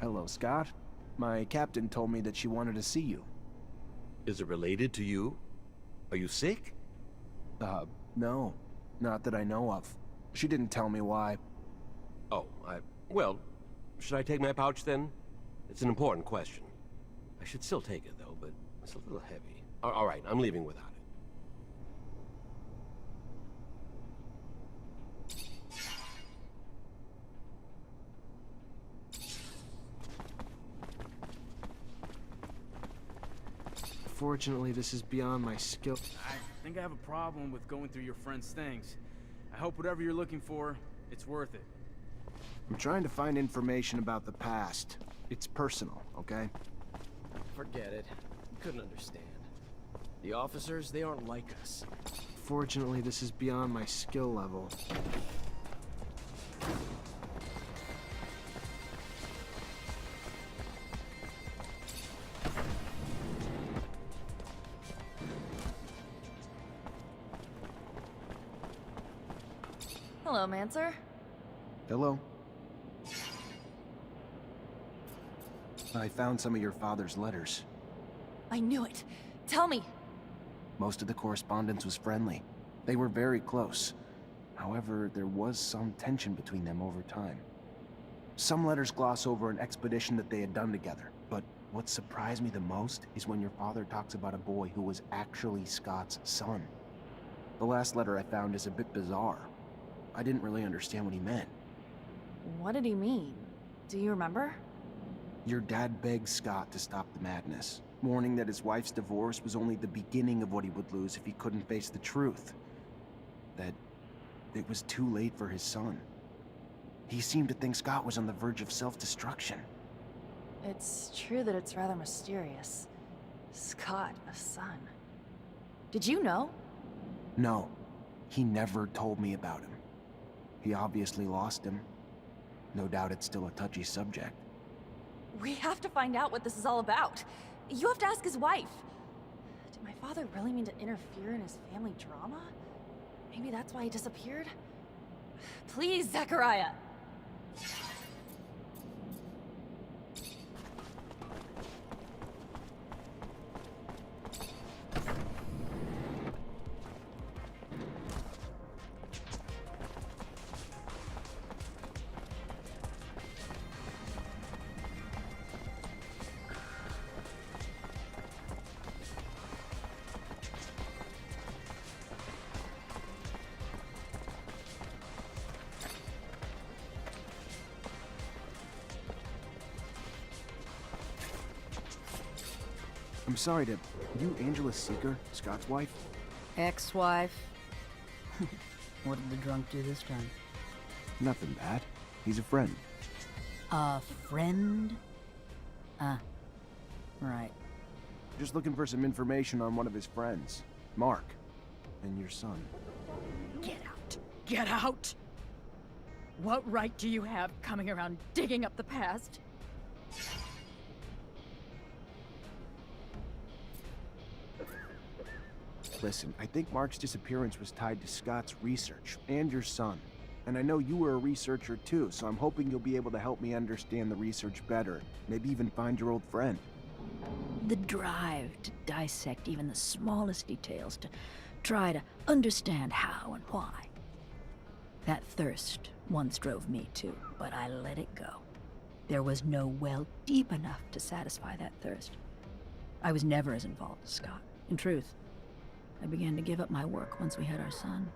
Hello, Scott. My captain told me that she wanted to see you. Is it related to you? Are you sick? No. Not that I know of. She didn't tell me why. Oh, well, should I take my pouch then? It's an important question. I should still take it though, but it's a little heavy. All right, I'm leaving without it. Fortunately, this is beyond my skill. I think I have a problem with going through your friend's things. I hope whatever you're looking for, it's worth it. I'm trying to find information about the past. It's personal, okay? Forget it. You couldn't understand. The officers, they aren't like us. Fortunately, this is beyond my skill level. Hello, Mancer. Hello? I found some of your father's letters. I knew it. Tell me. Most of the correspondence was friendly. They were very close. However, there was some tension between them over time. Some letters gloss over an expedition that they had done together, but what surprised me the most is when your father talks about a boy who was actually Scott's son. The last letter I found is a bit bizarre. I didn't really understand what he meant. What did he mean? Do you remember? Your dad begged Scott to stop the madness, warning that his wife's divorce was only the beginning of what he would lose if he couldn't face the truth. That it was too late for his son. He seemed to think Scott was on the verge of self-destruction. It's true that it's rather mysterious. Scott, a son. Did you know? No, he never told me about him. He obviously lost him. No doubt it's still a touchy subject. We have to find out what this is all about. You have to ask his wife. Did my father really mean to interfere in his family drama? Maybe that's why he disappeared? Please, Zachariah! I'm sorry to... You Angela Seeker, Scott's wife? Ex-wife? What did the drunk do this time? Nothing bad. He's a friend. A friend? Right. Just looking for some information on one of his friends, Mark, and your son. Get out! Get out! What right do you have coming around digging up the past? Listen, I think Mark's disappearance was tied to Scott's research, and your son. And I know you were a researcher too, so I'm hoping you'll be able to help me understand the research better. Maybe even find your old friend. The drive to dissect even the smallest details, to try to understand how and why. That thirst once drove me too, but I let it go. There was no well deep enough to satisfy that thirst. I was never as involved as Scott. In truth, I began to give up my work once we had our son.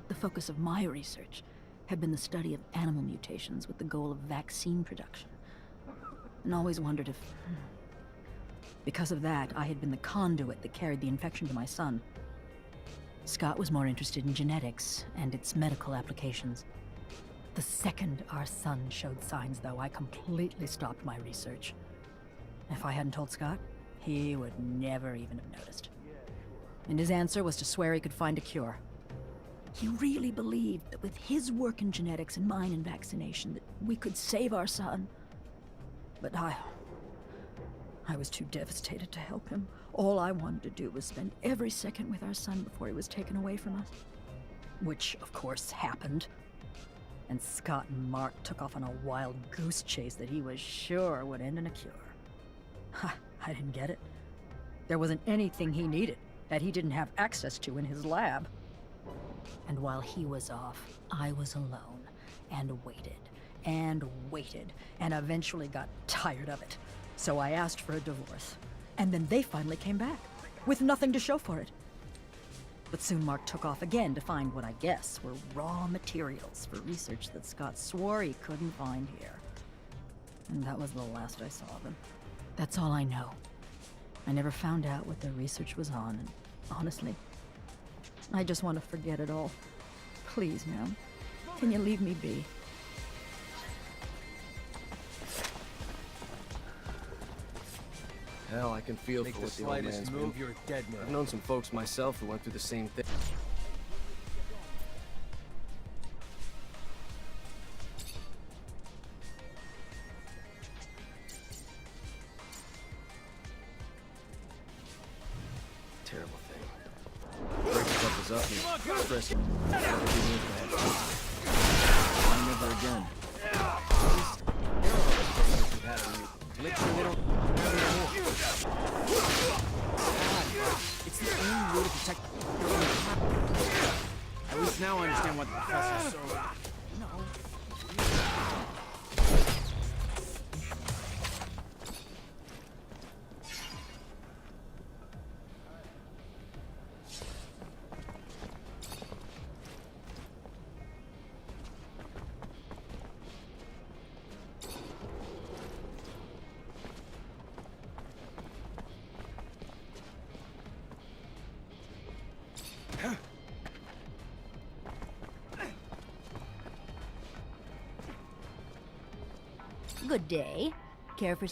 The focus of my research had been the study of animal mutations with the goal of vaccine production. And always wondered if... Because of that, I had been the conduit that carried the infection to my son. Scott was more interested in genetics and its medical applications. The second our son showed signs, though, I completely stopped my research. If I hadn't told Scott, he would never even have noticed. And his answer was to swear he could find a cure. He really believed that with his work in genetics and mine in vaccination, that we could save our son. But I was too devastated to help him. All I wanted to do was spend every second with our son before he was taken away from us. Which, of course, happened. and Scott and Mark took off on a wild goose chase that he was sure would end in a cure. Ha, I didn't get it. There wasn't anything he needed that he didn't have access to in his lab. And while he was off, I was alone, and waited, and eventually got tired of it. So I asked for a divorce. And then they finally came back, with nothing to show for it. But soon Mark took off again to find what I guess were raw materials for research that Scott swore he couldn't find here. And that was the last I saw of him. That's all I know. I never found out what their research was on, and honestly, I just want to forget it all. Please, ma'am, can you leave me be? Hell, I can feel Make for the what the old slightest man's move, been. you're a dead man. I've known some folks myself who went through the same thing. Terrible thing. Breaking up is up and stress. Never again. Literally, they don't have any more. It's the only way to protect your own power. At least now I understand what the professor's so... Good day. Care for...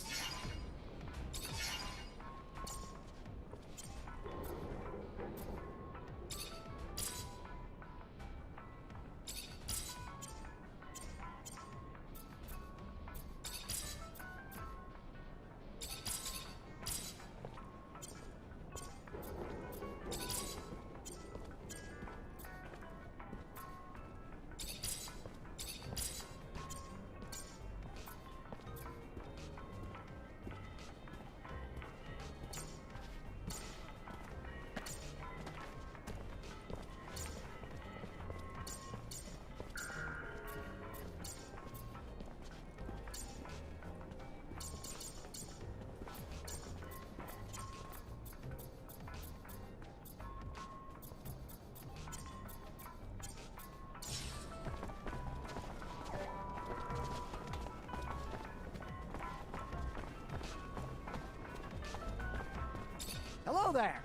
Hello there!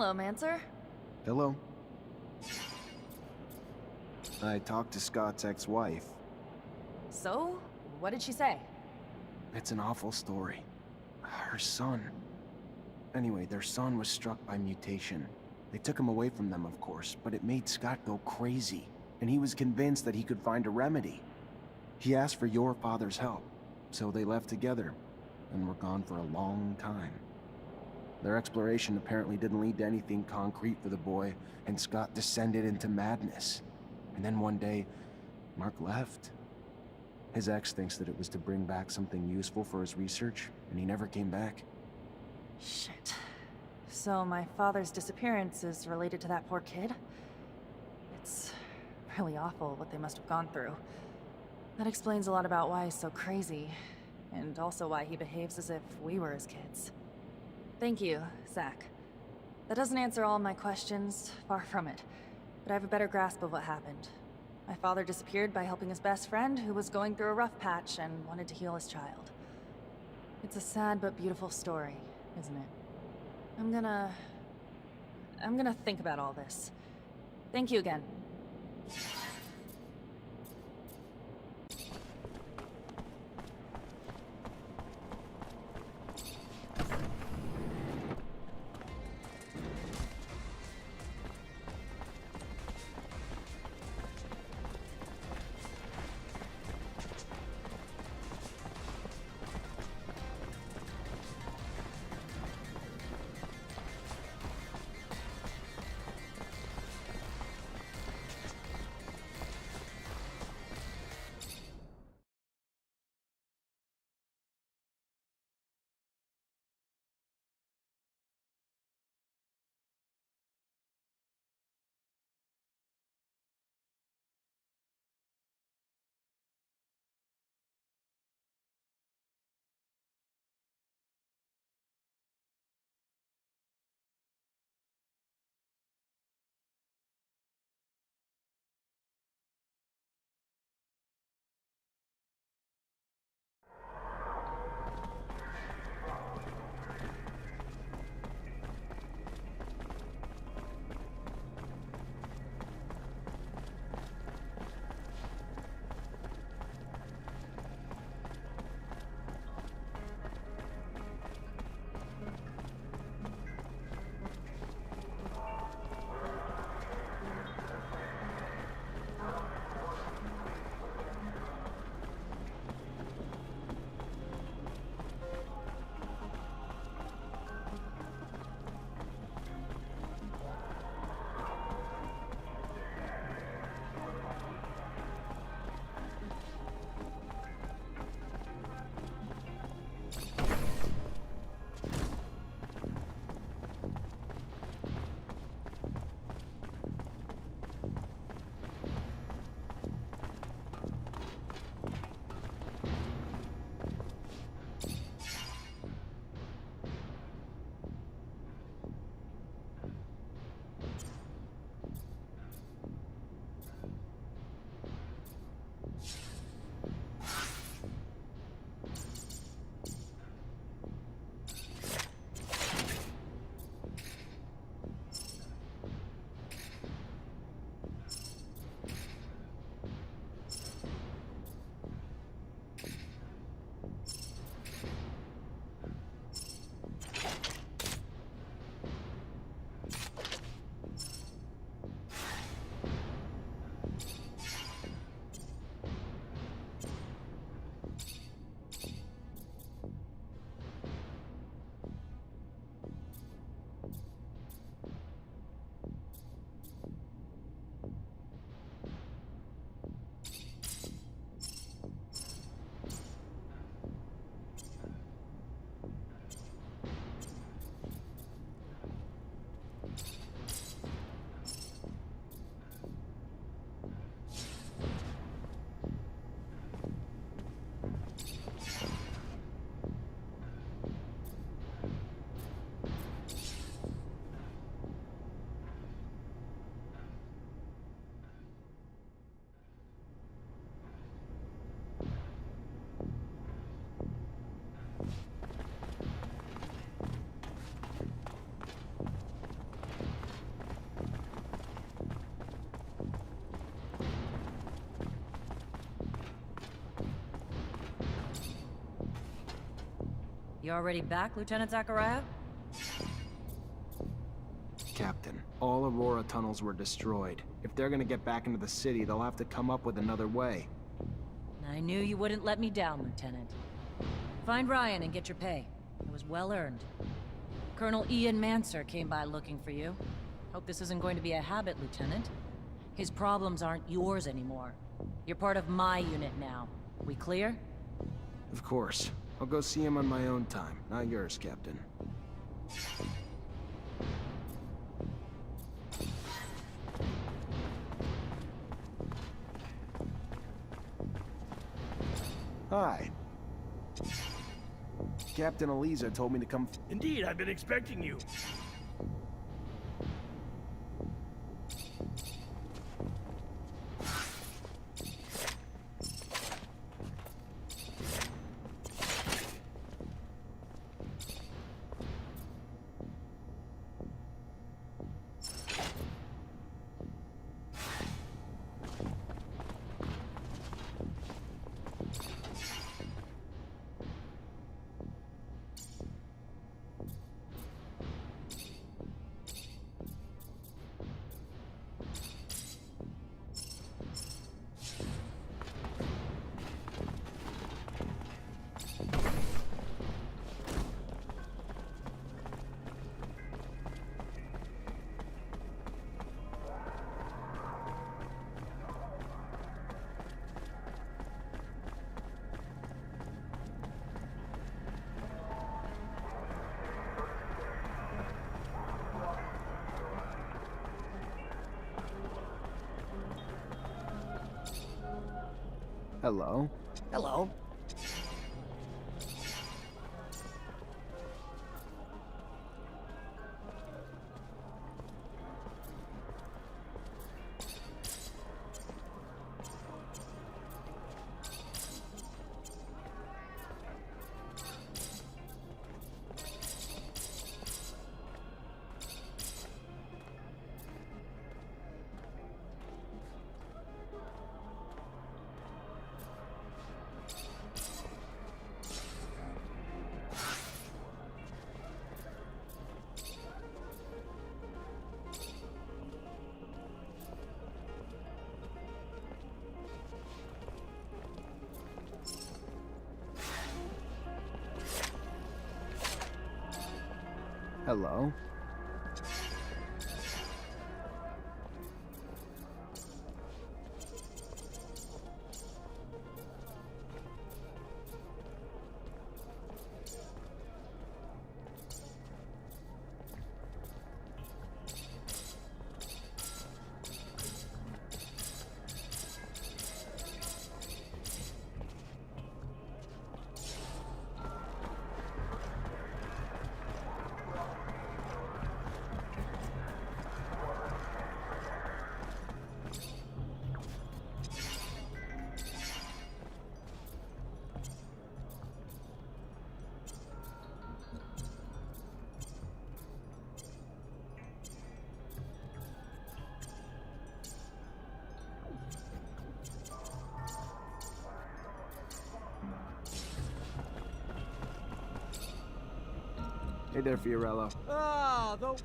Hello, Mancer. Hello. I talked to Scott's ex-wife. So, what did she say? It's an awful story. Her son. Anyway, their son was struck by mutation. They took him away from them, of course, but it made Scott go crazy, and he was convinced that he could find a remedy. He asked for your father's help, so they left together, and were gone for a long time. Their exploration apparently didn't lead to anything concrete for the boy, and Scott descended into madness. And then one day, Mark left. His ex thinks that it was to bring back something useful for his research, and he never came back. Shit. So my father's disappearance is related to that poor kid? It's really awful what they must have gone through. That explains a lot about why he's so crazy, and also why he behaves as if we were his kids. Thank you, Zach. That doesn't answer all my questions, far from it, but I have a better grasp of what happened. My father disappeared by helping his best friend, who was going through a rough patch and wanted to heal his child. It's a sad but beautiful story, isn't it? I'm gonna think about all this. Thank you again. You already back, Lieutenant Zachariah? Captain, all Aurora tunnels were destroyed. If they're gonna get back into the city, they'll have to come up with another way. I knew you wouldn't let me down, Lieutenant. Find Ryan and get your pay. It was well earned. Colonel Ian Mancer came by looking for you. Hope this isn't going to be a habit, Lieutenant. His problems aren't yours anymore. You're part of my unit now. We clear? Of course. I'll go see him on my own time, not yours, Captain. Hi. Captain Eliza told me to come. Indeed, I've been expecting you. Hello. Hello. Hello. Hey there, Fiorello. Ah, though.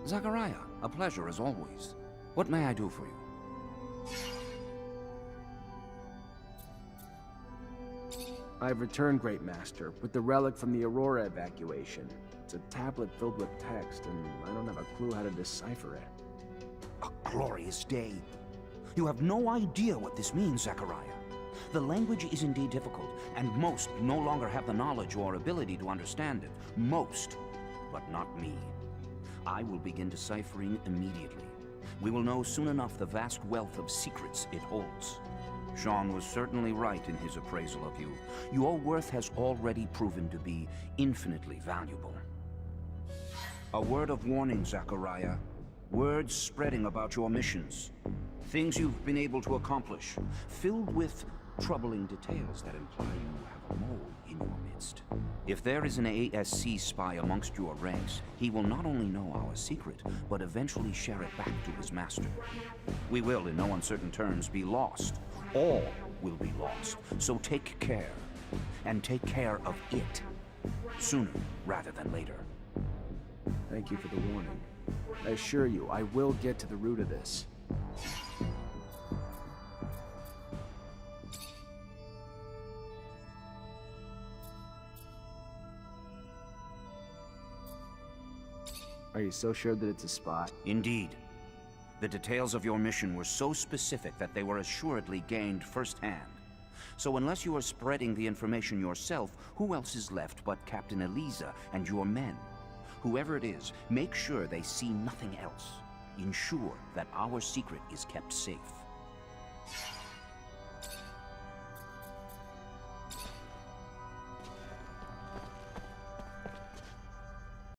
Zachariah, a pleasure as always. What may I do for you? I've returned, Great Master, with the relic from the Aurora evacuation. It's a tablet filled with text, and I don't have a clue how to decipher it. A glorious day. You have no idea what this means, Zachariah. The language is indeed difficult, and most no longer have the knowledge or ability to understand it. Most, but not me. I will begin deciphering immediately. We will know soon enough the vast wealth of secrets it holds. Jean was certainly right in his appraisal of you. Your worth has already proven to be infinitely valuable. A word of warning, Zachariah. Words spreading about your missions. Things you've been able to accomplish, filled with troubling details that imply you have a mole in your midst. If there is an ASC spy amongst your ranks, he will not only know our secret, but eventually share it back to his master. We will, in no uncertain terms, be lost. All will be lost. So take care. And take care of it. Sooner rather than later. Thank you for the warning. I assure you, I will get to the root of this. Are you so sure that it's a spot? Indeed. The details of your mission were so specific that they were assuredly gained firsthand. So unless you are spreading the information yourself, who else is left but Captain Eliza and your men? Whoever it is, make sure they see nothing else. Ensure that our secret is kept safe.